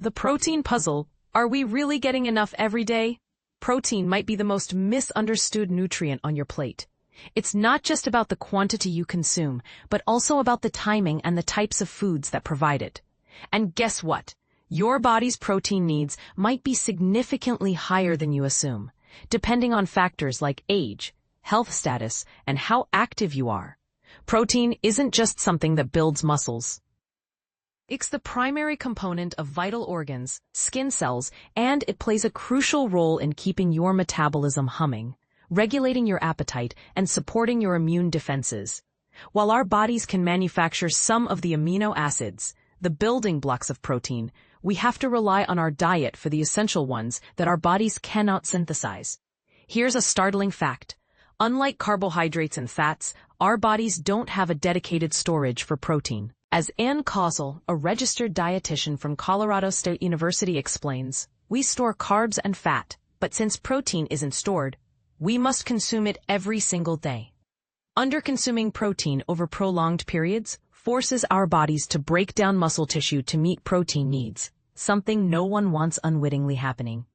The protein puzzle. Are we really getting enough every day? Protein might be the most misunderstood nutrient on your plate. It's not just about the quantity you consume, but also about the timing and the types of foods that provide it. And guess what? Your body's protein needs might be significantly higher than you assume, depending on factors like age, health status, and how active you are. Protein isn't just something that builds muscles. It's the primary component of vital organs, skin cells, and it plays a crucial role in keeping your metabolism humming, regulating your appetite, and supporting your immune defenses. While our bodies can manufacture some of the amino acids, the building blocks of protein, we have to rely on our diet for the essential ones that our bodies cannot synthesize. Here's a startling fact. Unlike carbohydrates and fats, our bodies don't have a dedicated storage for protein. As Ann Causel, a registered dietitian from Colorado State University explains, we store carbs and fat, but since protein isn't stored, we must consume it every single day. Underconsuming protein over prolonged periods forces our bodies to break down muscle tissue to meet protein needs, something no one wants unwittingly happening.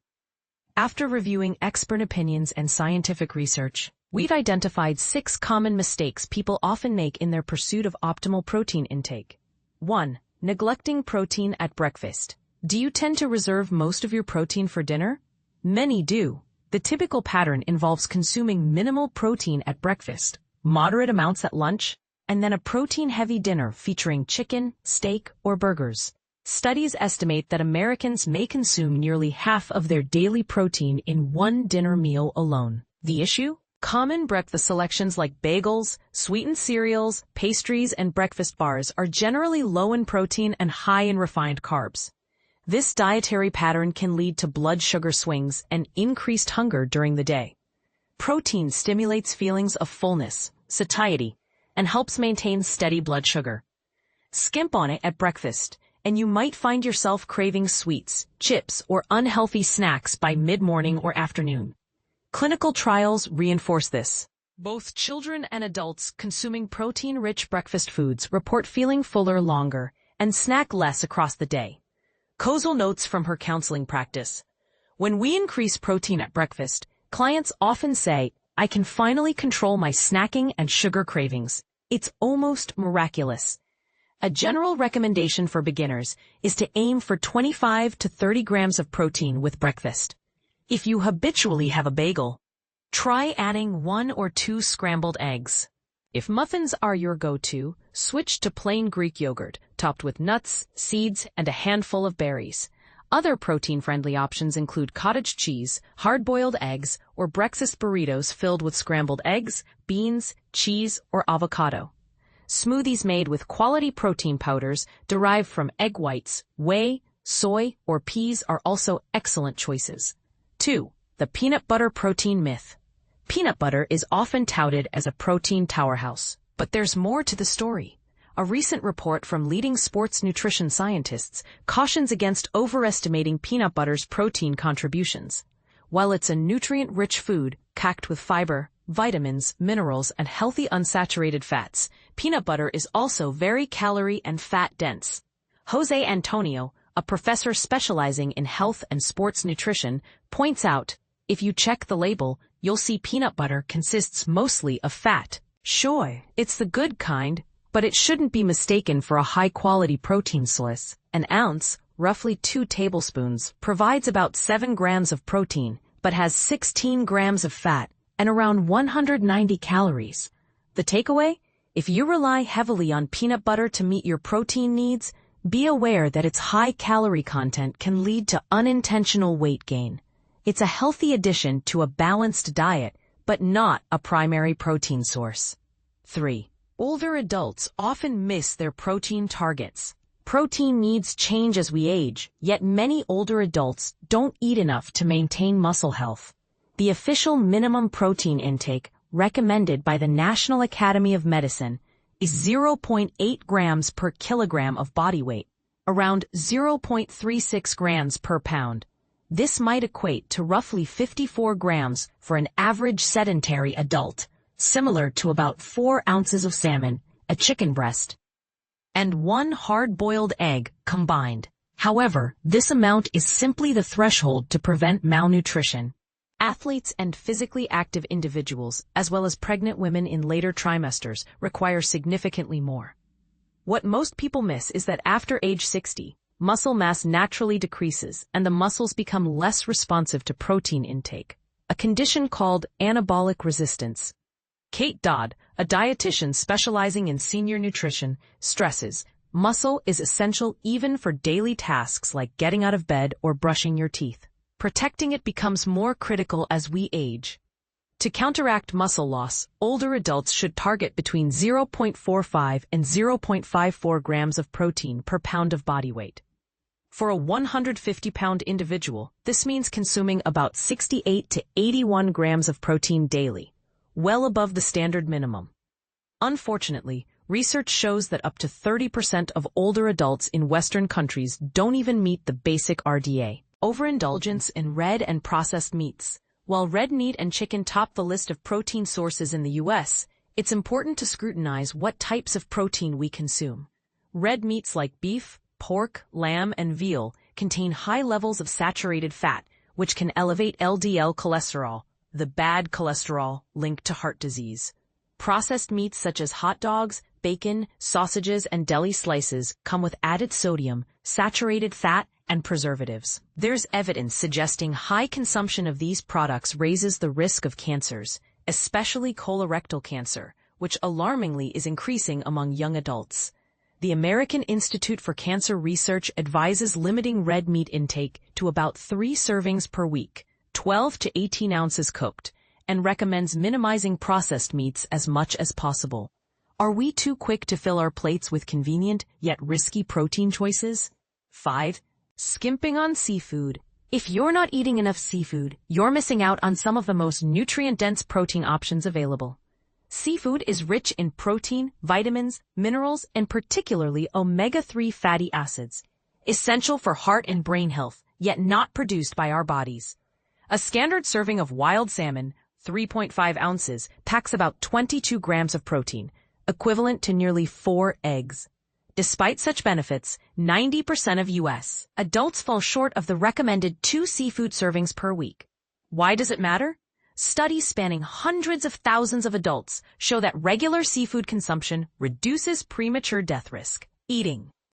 After reviewing expert opinions and scientific research, we've identified 6 common mistakes people often make in their pursuit of optimal protein intake. 1. Neglecting protein at breakfast. Do you tend to reserve most of your protein for dinner? Many do. The typical pattern involves consuming minimal protein at breakfast, moderate amounts at lunch, and then a protein-heavy dinner featuring chicken, steak, or burgers. Studies estimate that Americans may consume nearly half of their daily protein in one dinner meal alone. The issue? Common breakfast selections like bagels, sweetened cereals, pastries, and breakfast bars are generally low in protein and high in refined carbs. This dietary pattern can lead to blood sugar swings and increased hunger during the day. Protein stimulates feelings of fullness, satiety, and helps maintain steady blood sugar. Skimp on it at breakfast, and you might find yourself craving sweets, chips, or unhealthy snacks by mid-morning or afternoon. Clinical trials reinforce this. Both children and adults consuming protein-rich breakfast foods report feeling fuller longer and snack less across the day. Causel notes from her counseling practice. When we increase protein at breakfast, clients often say, I can finally control my snacking and sugar cravings. It's almost miraculous. A general recommendation for beginners is to aim for 25 to 30 grams of protein with breakfast. If you habitually have a bagel, try adding 1 or 2 scrambled eggs. If muffins are your go-to, switch to plain Greek yogurt, topped with nuts, seeds, and a handful of berries. Other protein-friendly options include cottage cheese, hard-boiled eggs, or breakfast burritos filled with scrambled eggs, beans, cheese, or avocado. Smoothies made with quality protein powders derived from egg whites, whey, soy, or peas are also excellent choices. 2. The peanut butter protein myth. Peanut butter is often touted as a protein powerhouse, but there's more to the story. A recent report from leading sports nutrition scientists cautions against overestimating peanut butter's protein contributions. While it's a nutrient-rich food, packed with fiber, vitamins, minerals, and healthy unsaturated fats, peanut butter is also very calorie and fat-dense. Jose Antonio, a professor specializing in health and sports nutrition, points out, if you check the label, you'll see peanut butter consists mostly of fat. Sure, it's the good kind, but it shouldn't be mistaken for a high-quality protein source. An ounce, roughly 2 tablespoons, provides about 7 grams of protein, but has 16 grams of fat and around 190 calories. The takeaway? If you rely heavily on peanut butter to meet your protein needs, be aware that its high calorie content can lead to unintentional weight gain. It's a healthy addition to a balanced diet, but not a primary protein source. 3. Older adults often miss their protein targets. Protein needs change as we age, yet many older adults don't eat enough to maintain muscle health. The official minimum protein intake recommended by the National Academy of Medicine is 0.8 grams per kilogram of body weight, around 0.36 grams per pound. This might equate to roughly 54 grams for an average sedentary adult, similar to about 4 ounces of salmon, a chicken breast, and 1 hard-boiled egg combined. However, this amount is simply the threshold to prevent malnutrition. Athletes and physically active individuals, as well as pregnant women in later trimesters, require significantly more. What most people miss is that after age 60, muscle mass naturally decreases and the muscles become less responsive to protein intake, a condition called anabolic resistance. Kate Dodd, a dietitian specializing in senior nutrition, stresses, muscle is essential even for daily tasks like getting out of bed or brushing your teeth. Protecting it becomes more critical as we age. To counteract muscle loss, older adults should target between 0.45 and 0.54 grams of protein per pound of body weight. For a 150-pound individual, this means consuming about 68 to 81 grams of protein daily, well above the standard minimum. Unfortunately, research shows that up to 30% of older adults in Western countries don't even meet the basic RDA. Overindulgence in red and processed meats. While red meat and chicken top the list of protein sources in the U.S., it's important to scrutinize what types of protein we consume. Red meats like beef, pork, lamb, and veal contain high levels of saturated fat, which can elevate LDL cholesterol, the bad cholesterol linked to heart disease. Processed meats such as hot dogs, bacon, sausages, and deli slices come with added sodium, saturated fat, and preservatives. There's evidence suggesting high consumption of these products raises the risk of cancers, especially colorectal cancer, which alarmingly is increasing among young adults. The American Institute for Cancer Research advises limiting red meat intake to about 3 servings per week, 12 to 18 ounces cooked, and recommends minimizing processed meats as much as possible. Are we too quick to fill our plates with convenient yet risky protein choices? 5. Skimping on seafood. If you're not eating enough seafood, you're missing out on some of the most nutrient-dense protein options available. Seafood is rich in protein, vitamins, minerals, and particularly omega-3 fatty acids, essential for heart and brain health, yet not produced by our bodies. A standard serving of wild salmon, 3.5 ounces, packs about 22 grams of protein, equivalent to nearly 4 eggs. Despite such benefits, 90% of U.S. adults fall short of the recommended 2 seafood servings per week. Why does it matter? Studies spanning hundreds of thousands of adults show that regular seafood consumption reduces premature death risk. Eating